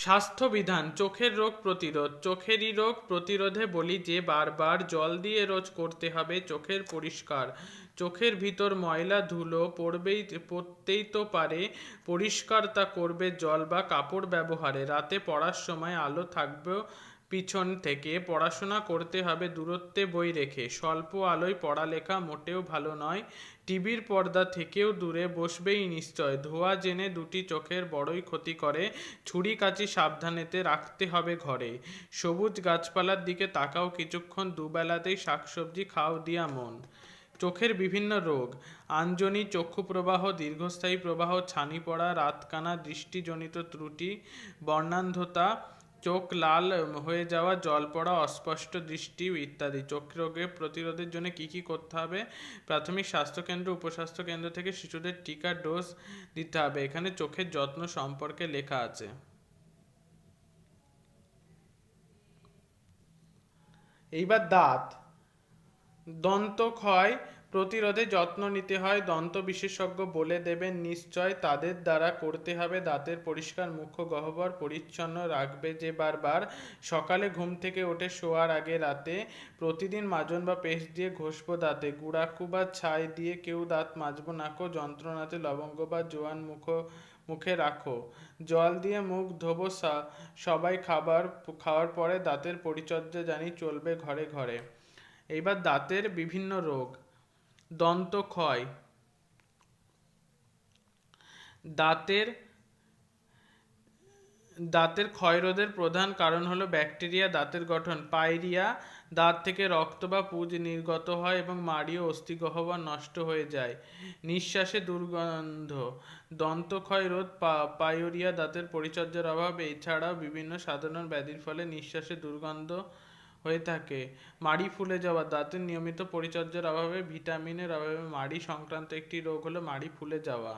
স্বাস্থ্যবিধান। চোখের রোগ প্রতিরোধ। চোখেরই রোগ প্রতিরোধে বলি যে বারবার জল দিয়ে রোজ করতে হবে চোখের পরিষ্কার। চোখের ভিতর ময়লা ধুলো পড়তেই তো পারে, পরিষ্কার তা করবে জল বা কাপড় ব্যবহারে। রাতে পড়ার সময় আলো থাকবে পিছন থেকে, পড়াশোনা করতে হবে দূরত্বে বই রেখে। স্বল্প আলোয় পড়ালেখা মোটেও ভালো নয়। টিভির পর্দা থেকেও দূরে বসবেই নিশ্চয়। ধোঁয়া জেনে দুটি চোখের বড়ই ক্ষতি করে। ছুরি কাঁচি সাবধানেতে রাখতে হবে ঘরে। সবুজ গাছপালার দিকে তাকাও কিছুক্ষণ, দুবেলাতেই শাকসবজি খাও দিয়া মন। চোখের বিভিন্ন রোগ: আঞ্জনি, চক্ষু প্রবাহ, দীর্ঘস্থায়ী প্রবাহ, ছানি পড়া, রাতকানা, দৃষ্টিজনিত ত্রুটি, বর্ণান্ধতা, চোখ লাল হয়ে যাওয়া, জল পড়া, অস্পষ্ট দৃষ্টি ইত্যাদি। চোখ রোগের প্রতিরোধের জন্য কি কি করতে হবে? প্রাথমিক স্বাস্থ্যকেন্দ্র, উপস্বাস্থ্য কেন্দ্র থেকে শিশুদের টিকা ডোজ দিতে হবে। এখানে চোখের যত্ন সম্পর্কে লেখা আছে। এইবার দাঁত। দন্তক্ষয় প্রতিরোধে যত্ন নিতে হয়, দন্ত বিশেষজ্ঞ বলে দেবেন নিশ্চয়। তাদের দ্বারা করতে হবে দাঁতের পরিষ্কার, মুখ গহ্বর পরিচ্ছন্ন রাখবে যে বারবার। সকালে ঘুম থেকে ওঠে শোয়ার আগে রাতে প্রতিদিন মাজন বা পেস্ট দিয়ে ঘষবো দাঁতে। গুড়াকু বা ছাই দিয়ে কেউ দাঁত মাজবো নাকো, যন্ত্রণাতে লবঙ্গ বা জোয়ান মুখে রাখো। জল দিয়ে মুখ ধোবো সবাই। খাওয়ার পরে দাঁতের পরিচর্যা জানি চলবে ঘরে ঘরে। এইবার দাঁতের বিভিন্ন রোগ। দন্তক্ষয়। দাঁতের দাঁতের ক্ষয়রোধের প্রধান কারণ হলো ব্যাকটেরিয়া। দাঁতের গঠন: পাইরিয়া। দাঁত থেকে রক্ত বা পুঁজ নির্গত হয় এবং মাড়ি ও অস্থিগহ্বর নষ্ট হয়ে যায়। নিঃশ্বাসে দুর্গন্ধ। দন্তক্ষয় রোধ: পাইরিয়া, দাঁতের পরিচর্যার অভাব, এছাড়াও বিভিন্ন সাধারণ ব্যাধির ফলে নিঃশ্বাসে দুর্গন্ধ হয়ে থাকে। মাড়ি ফুলে যাওয়া: দাঁতের নিয়মিত পরিচর্যার অভাবে, ভিটামিনের অভাবে মাড়ি সংক্রান্ত একটি রোগ হলো মাড়ি ফুলে যাওয়া।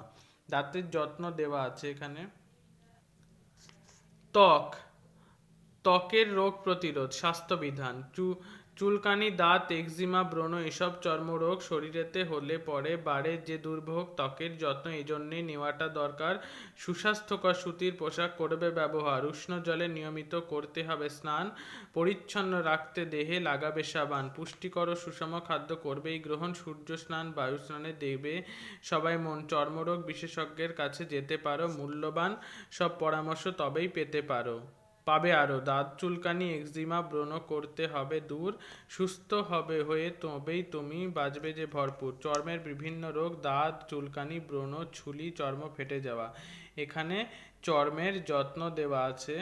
দাঁতের যত্ন দেওয়া আছে এখানে। ত্বক। ত্বকের রোগ প্রতিরোধ স্বাস্থ্যবিধান: চুলকানি, দাঁত, একজিমা, ব্রণ এসব চর্মরোগ শরীরেতে হলে পরে বাড়ে যে দুর্ভোগ। ত্বকের যত্ন এজন্যই নেওয়াটা দরকার। সুস্বাস্থ্যকর সুতির পোশাক করবে ব্যবহার। উষ্ণ জলে নিয়মিত করতে হবে স্নান। পরিচ্ছন্ন রাখতে দেহে লাগাবে সাবান। পুষ্টিকর ও সুষম খাদ্য করবেই গ্রহণ। সূর্য স্নান, বায়ু স্নানে দেবে সবাই মন। চর্মরোগ বিশেষজ্ঞের কাছে যেতে পারো, মূল্যবান সব পরামর্শ তবেই পাবে আরো। দাঁত চুলকানি, একজিমা, ব্রণ করতে হবে দূর। সুস্থ হয়ে তবেই তুমি বাঁচবে যে ভরপুর। চর্মের বিভিন্ন রোগ: দাঁত চুলকানি, ব্রণ, ছুলি, চর্ম ফেটে যাওয়া। এখানে চর্মের যত্ন দেওয়া আছে।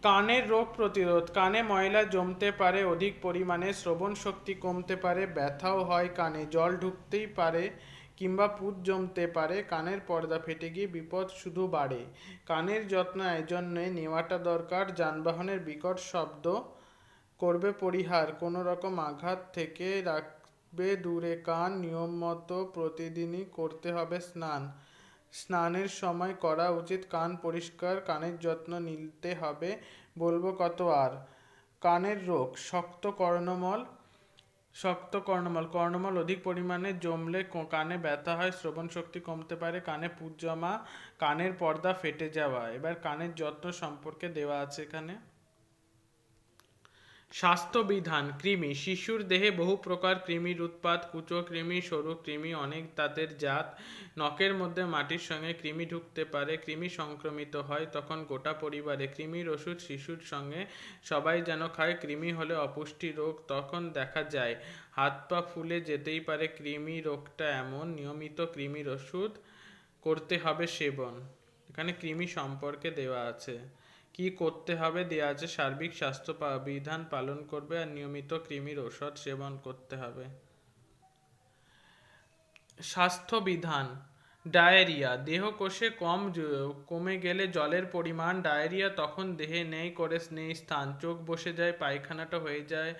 কানের রোগ প্রতিরোধ: কানে ময়লা জমতে পারে অধিক পরিমাণে, শ্রবণ শক্তি কমতে পারে, ব্যথাও হয় কানে, জল ঢুকতেই পারে কিংবা পুঁজ জমতে পারে, কানের পর্দা ফেটে গিয়ে বিপদ শুধু বাড়ে। কানের যত্ন এজন্যে নেওয়াটা দরকার। যানবাহনের বিকট শব্দ করবে পরিহার। কোনো রকম আঘাত থেকে রাখবে দূরে কান। নিয়ম মতো প্রতিদিনই করতে হবে স্নান। স্নানের সময় করা উচিত কান পরিষ্কার। কানের যত্ন নিতে হবে বলবো কত আর। কানের রোগ: কর্ণমল অধিক পরিমাণে জমলে কানে ব্যথা হয়, শ্রবণ শক্তি কমতে পারে, কানে পুঁজ জমা, কানের পর্দা ফেটে যাওয়া। এবার কানের যত্ন সম্পর্কে দেওয়া আছে এখানে। স্বাস্থ্যবিধান: কৃমি। শিশুর দেহে বহু প্রকার কৃমির উৎপাত। কুচো কৃমি, সরু কৃমি, অনেক দাঁতের জাত। নখের মধ্যে মাটির সঙ্গে কৃমি ঢুকতে পারে। কৃমি সংক্রমিত হয় তখন গোটা পরিবারে। কৃমির ওষুধ শিশুর সঙ্গে সবাই যেন খায়। কৃমি হলে অপুষ্টি রোগ তখন দেখা যায়। হাত পা ফুলে যেতেই পারে। কৃমি রোগটা এমন, নিয়মিত কৃমির ওষুধ করতে হবে সেবন। এখানে কৃমি সম্পর্কে দেওয়া আছে। কি করতে হবে দেওয়া আছে: সার্বিক স্বাস্থ্য বিধান পালন করবে আর নিয়মিত কৃমির ঔষধ সেবন করতে হবে। স্বাস্থ্যবিধান: ডায়রিয়া। দেহকোষে কমে গেলে জলের পরিমাণ। ডায়রিয়া তখন দেহে নেই স্থান। চোখ বসে যায়, পায়খানাটা হয়ে যায়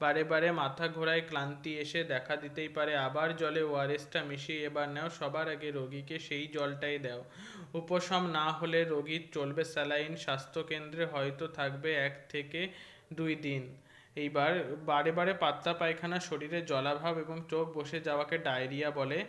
বারে বারে, মাথা ঘোরায়, ক্লান্তি এসে দেখা দিতেই পারে। আবার জলে ওআরএসটা মিশিয়ে এবার নাও। সবার আগে রোগীকে সেই জলটাই দাও। উপশম না হলে রোগীর চলবে স্যালাইন। স্বাস্থ্যকেন্দ্রে হয়তো থাকবে 1 থেকে 2 দিন। এইবার বারে বারে পাতলা পায়খানা, শরীরে জলাভাব এবং চোখ বসে যাওয়াকে ডায়রিয়া বলে।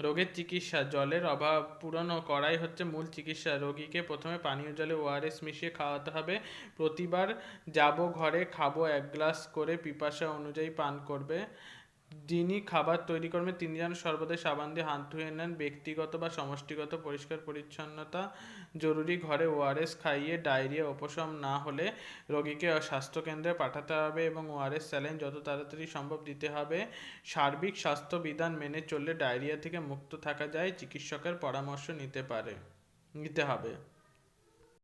রোগের চিকিৎসা, জলের অভাব পূরণ করাই হচ্ছে মূল চিকিৎসা। রোগীকে প্রথমে পানীয় জলে ওআরএস মিশিয়ে খাওয়াতে হবে। প্রতিবার যাব ঘরে খাবো 1 গ্লাস করে, পিপাসা অনুযায়ী পান করবে। যিনি খাবার তৈরি করবেন তিনি যেন সর্বদাই সাবান দিয়ে হাত ধুয়ে নেন। ব্যক্তিগত বা সমষ্টিগত পরিষ্কার পরিচ্ছন্নতা জরুরি। ঘরে ওআরএস খাইয়ে ডায়রিয়া উপশম না হলে রোগীকে স্বাস্থ্যকেন্দ্রে পাঠাতে হবে এবং ওআরএস স্যালাইন যত তাড়াতাড়ি সম্ভব দিতে হবে। সার্বিক স্বাস্থ্যবিধান মেনে চললে ডায়রিয়া থেকে মুক্ত থাকা যায়। চিকিৎসকের পরামর্শ নিতে হবে।